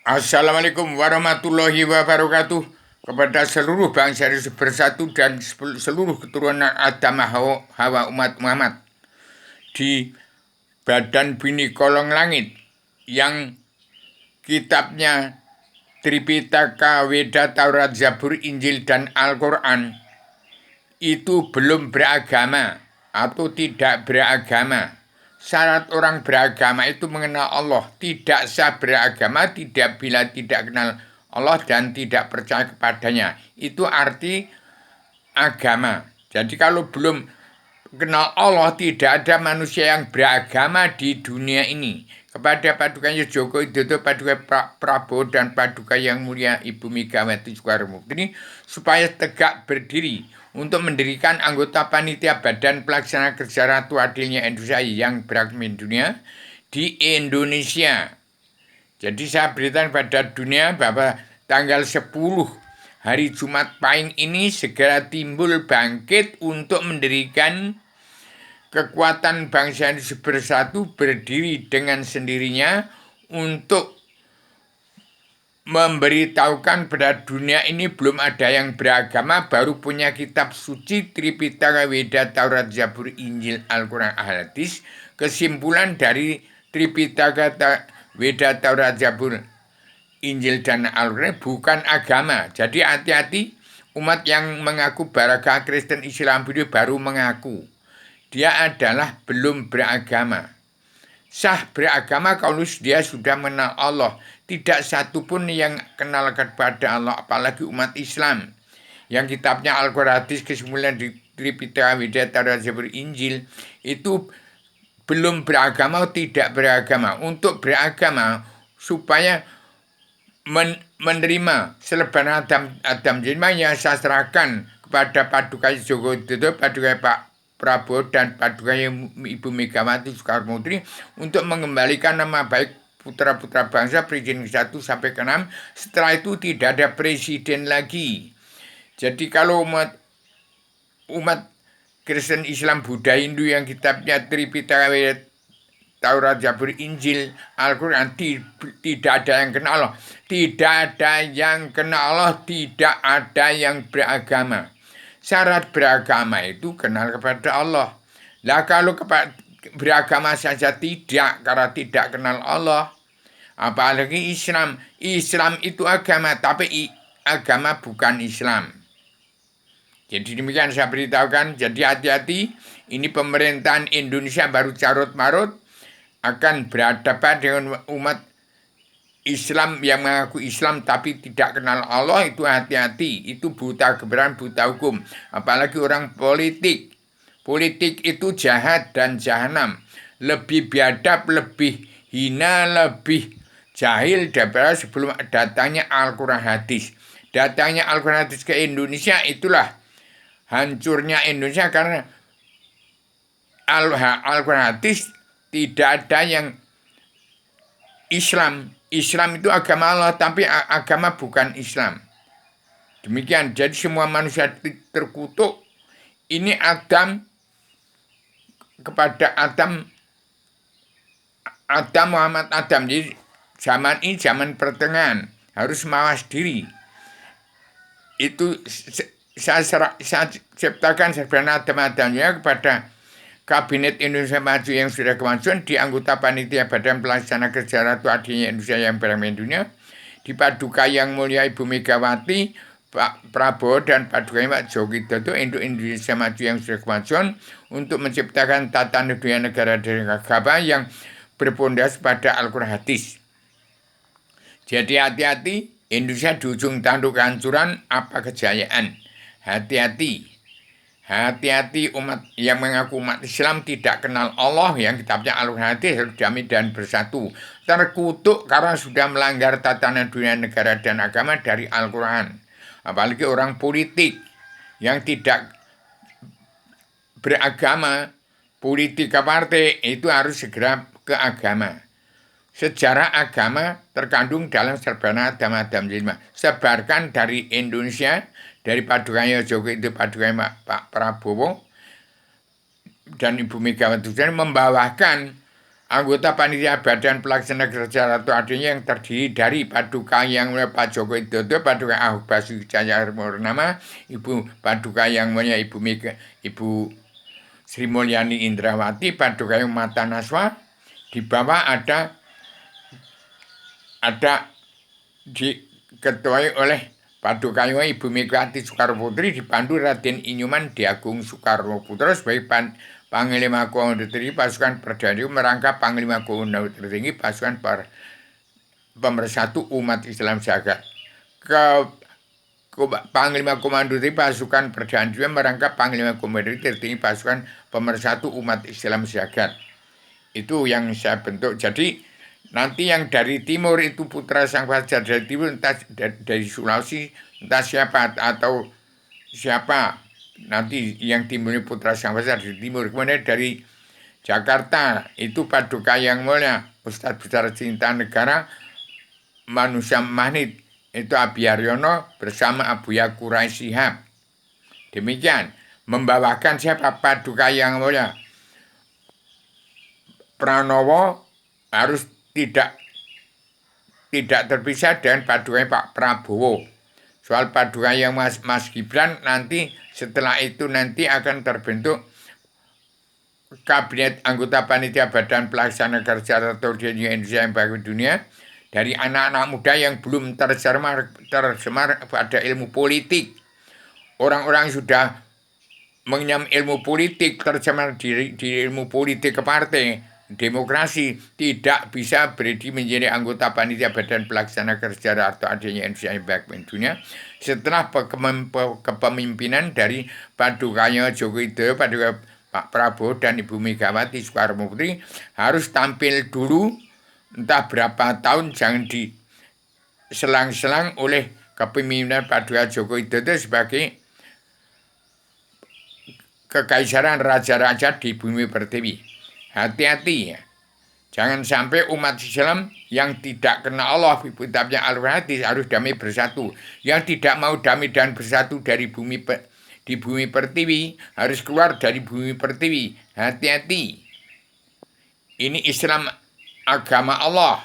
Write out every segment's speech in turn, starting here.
Assalamualaikum warahmatullahi wabarakatuh kepada seluruh bangsa Indonesia bersatu dan seluruh keturunan Adam Hawa umat Muhammad di Badan Bini Kolong Langit yang kitabnya Tripitaka, Weda, Taurat, Zabur, Injil, dan Al-Quran itu belum beragama atau tidak beragama. Syarat orang beragama itu mengenal Allah. Tidak sah beragama tidak bila tidak kenal Allah dan tidak percaya kepadanya. Itu arti agama. Jadi kalau belum kenal Allah, tidak ada manusia yang beragama di dunia ini. Kepada Paduka Joko Widodo, Paduka Prabowo, dan Paduka Yang Mulia Ibu Megawati Soekarno Putri supaya tegak berdiri untuk mendirikan anggota panitia Badan Pelaksana Kerja Ratu Adilnya Indonesia yang beragama dunia di Indonesia. Jadi saya beritahu pada dunia bahwa tanggal 10 hari Jumat Pahing ini segera timbul bangkit untuk mendirikan kekuatan bangsa Indonesia bersatu berdiri dengan sendirinya untuk memberitahukan pada dunia ini belum ada yang beragama, baru punya kitab suci Tripitaka, Weda, Taurat, Zabur, Injil, Al-Quran, Hadis. Kesimpulan dari Tripitaka, Weda, Taurat, Zabur, Injil, dan Al-Quran bukan agama. Jadi hati-hati umat yang mengaku Barakah Kristen Islam Buddha baru mengaku dia adalah belum beragama. Sah beragama kalau dia sudah mengenal Allah. Tidak satu pun yang kenal kepada Allah, apalagi umat Islam. Yang kitabnya Al-Quran, Hadis, kesimpulan di Tripitaka, Weda, Taurat, Zabur, Injil itu belum beragama, tidak beragama. Untuk beragama supaya menerima selebaran Adam Jilma yang saya serahkan kepada Paduka Joko Widodo, Paduka Pak Prabowo, dan Paduka Ibu Megawati Soekarno Putri untuk mengembalikan nama baik putra-putra bangsa perizinan 1 sampai ke 6. Setelah itu tidak ada presiden lagi. Jadi kalau umat Kristen Islam Buddha Hindu yang kitabnya Tripitaka, Taurat, Zabur, Injil, Al-Quran tidak ada yang kenal Allah. Tidak ada yang kenal Allah, tidak ada yang beragama. Syarat beragama itu kenal kepada Allah. Lah kalau beragama saja tidak, karena tidak kenal Allah. Apalagi Islam. Islam itu agama, tapi agama bukan Islam. Jadi demikian saya beritahukan. Jadi hati-hati. Ini pemerintahan Indonesia baru carut-marut akan berhadapan dengan umat Islam yang mengaku Islam tapi tidak kenal Allah. Itu hati-hati. Itu buta kebenaran, buta hukum. Apalagi orang politik. Politik itu jahat dan jahanam. Lebih biadab, lebih hina, lebih jahil daripada sebelum datangnya Al-Quran Hadis. Datangnya Al-Quran Hadis ke Indonesia itulah hancurnya Indonesia karena Al-Quran Hadis tidak ada yang Islam. Islam itu agama Allah, tapi agama bukan Islam. Demikian, jadi semua manusia terkutuk. Ini Adam kepada Adam Muhammad Adam. Jadi zaman ini zaman pertengahan, harus mawas diri. Itu saya ciptakan sebenarnya Adam kepada Kabinet Indonesia Maju yang sudah kemajuan di anggota panitia Badan Pelaksana Kerja Ratu Adilnya Indonesia yang beragama dunia, di Paduka Yang Mulia Ibu Megawati, Pak Prabowo, dan Paduka Pak Joko Widodo untuk Indonesia Maju yang sudah kemajuan untuk menciptakan tata negara negara dan agama yang berpondasi pada Al-Quran Hadis. Jadi hati-hati, Indonesia di ujung tanduk kehancuran apa kejayaan. Hati-hati. Hati-hati umat yang mengaku umat Islam tidak kenal Allah yang kitabnya Al-Quran Hadis harus damai dan bersatu. Terkutuk karena sudah melanggar tatanan dunia negara dan agama dari Al-Quran. Apalagi orang politik yang tidak beragama, politik ke partai itu harus segera ke agama. Sejarah agama terkandung dalam serbanan Adam Jilma. Sebarkan dari Indonesia, dari Paduka Joko itu Paduka Pak Prabowo dan Ibu Megawati membawakan Anggota panitia badan pelaksana kerja Ratu adanya yang terdiri dari Paduka yang mulia Pak Joko Widodo, Paduka Ahok Basuki Cahayapurnama, Ibu Paduka yang mulia Ibu Mega, Ibu Sri Mulyani Indrawati, Paduka yang Mata Naswa. Di bawah ada diketuai oleh Paduka yang mulia Ibu Megawati Soekarno Putri, dipandu Raden Inyuman Diagung Soekarno Putra sebagai Panglima Komando Tertinggi Pasukan Perdana merangkap Panglima Komando Tertinggi Pasukan Pemersatu Umat Islam Jagat. Panglima Komando Tertinggi Pasukan Perdana merangkap Panglima Komando Tertinggi Pasukan Pemersatu Umat Islam Jagat. Itu yang saya bentuk. Jadi nanti yang dari timur itu putra sang fajar dari timur, entah dari Sulawesi, entah siapa atau siapa. Nanti yang timurnya putra sang fajar di timur. Kemudian dari Jakarta itu Paduka yang mulia Ustadz Besar Cinta Negara Manusia Mahnit itu Abiyaryono bersama Abuya Quraisy Shihab. Demikian membawakan siapa Paduka yang mulia Pranowo harus tidak terpisah dengan Paduka Pak Prabowo. Soal Paduka yang Mas Gibran nanti setelah itu nanti akan terbentuk kabinet anggota panitia badan pelaksana kerja Ratu Indonesia yang baik dunia dari anak-anak muda yang belum tercemar pada ilmu politik. Orang-orang sudah mengenyam ilmu politik, tercemar di ilmu politik ke partai demokrasi, tidak bisa beredi menjadi anggota panitia badan pelaksana kerja atau adanya Indonesia yang baik dunia setelah kepemimpinan dari Padukanya Joko Widodo, Paduka Pak Prabowo dan Ibu Megawati Soekarno Putri harus tampil dulu entah berapa tahun, jangan diselang-selang oleh kepemimpinan Paduka Joko Widodo sebagai kekaisaran raja-raja di bumi pertiwi. Hati-hati ya, jangan sampai umat Islam yang tidak kenal Allah, kitabnya Al-Quran harus damai bersatu. Yang tidak mau damai dan bersatu dari di bumi pertiwi harus keluar dari bumi pertiwi. Hati-hati. Ini Islam agama Allah,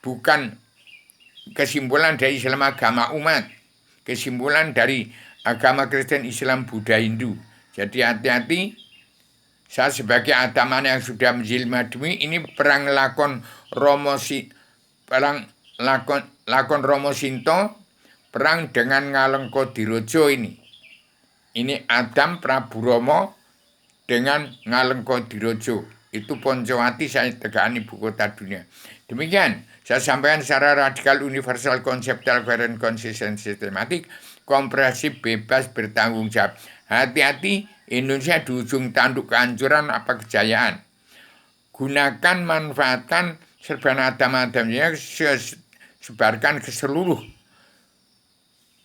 bukan kesimpulan dari Islam agama umat, kesimpulan dari agama Kristen, Islam, Buddha, Hindu. Jadi hati-hati. Saya sebagai ataman yang sudah menjelma demi ini perang lakon Romo Sinto, perang dengan Ngalengka Dirojo ini. Ini Adam Prabu Romo dengan Ngalengka Dirojo. Itu Poncowati saya tegakkan ibu kota dunia. Demikian saya sampaikan secara radikal, universal, konseptual, koheren, konsisten, sistematik, komprehensif, bebas, bertanggung jawab. Hati-hati, Indonesia di ujung tanduk kehancuran apa kejayaan. Gunakan, manfaatkan serban adam-adamnya, sebarkan ke seluruh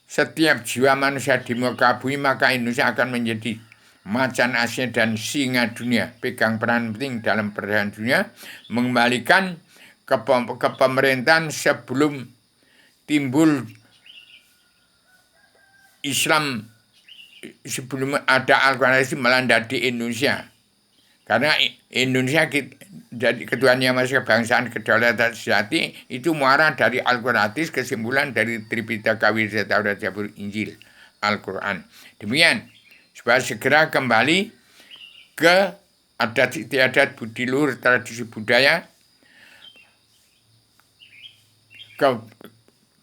setiap jiwa manusia di muka bumi, maka Indonesia akan menjadi macan Asia dan singa dunia. Pegang peran penting dalam perdamaian dunia, mengembalikan kepemerintahan sebelum timbul Islam, sebelum ada Al-Quran melanda di Indonesia. Karena Indonesia jadi ketuhanan yang masih kebangsaan, kedaulatan sejati itu muara dari Al-Quran, kesimpulan dari Tripitaka, Wirja, Taurat, Zabur, Injil, Al-Quran. Demikian supaya segera kembali ke adat istiadat budi luhur, tradisi budaya, ke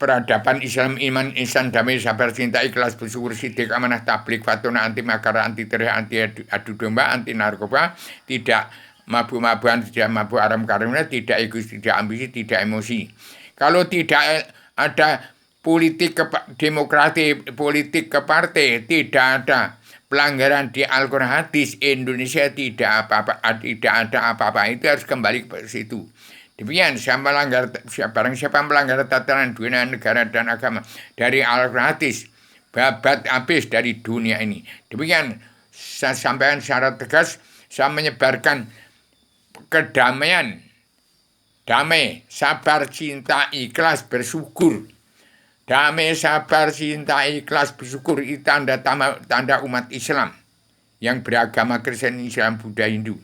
peradaban Islam, iman, ihsan, damai, sabar, cinta, ikhlas, bersyukur, sidik, amanah, tablik, fatuna, anti makar, anti teriak, anti adu domba, anti narkoba, tidak mabuk-mabukan, tidak mabuk haram karena, tidak egois, tidak ambisi, tidak emosi. Kalau tidak ada politik demokrasi, politik ke partai, tidak ada pelanggaran di Al-Quran, hadis, Indonesia tidak ada apa-apa. Itu harus kembali ke situ. Demikian, barang siapa melanggar tatanan dunia, negara, dan agama dari Al-Quran, babat habis dari dunia ini. Demikian, saya sampaikan secara tegas, saya menyebarkan kedamaian, damai, sabar, cinta, ikhlas, bersyukur. Damai, sabar, cinta, ikhlas, bersyukur itu tanda umat Islam yang beragama Kristen, Islam, Buddha, Hindu.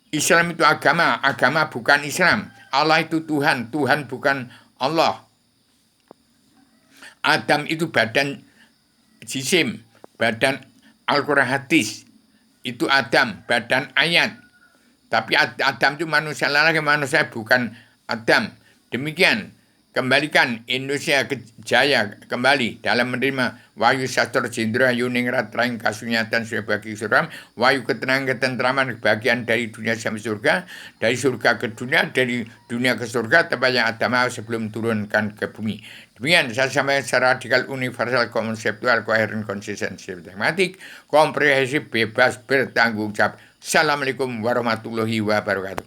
Islam itu agama, agama bukan Islam. Allah itu Tuhan, Tuhan bukan Allah. Adam itu badan jisim, badan Al-Quran hadis. Itu Adam, badan ayat. Tapi Adam itu manusia lagi, manusia bukan Adam. Demikian, kembalikan Indonesia ke jaya kembali dalam menerima wahyu sastra jendra yuningrat raing kasunyatan sebagai suram, wahyu ketenangan ketentraman kebahagiaan dari dunia sampai surga, dari surga ke dunia, dari dunia ke surga, tempat yang Adam sebelum turunkan ke bumi. Demikian saya sampaikan secara radikal, universal, konseptual, koheren, konsisten, sistematik, komprehensif, bebas, bertanggung jawab. Assalamualaikum warahmatullahi wabarakatuh.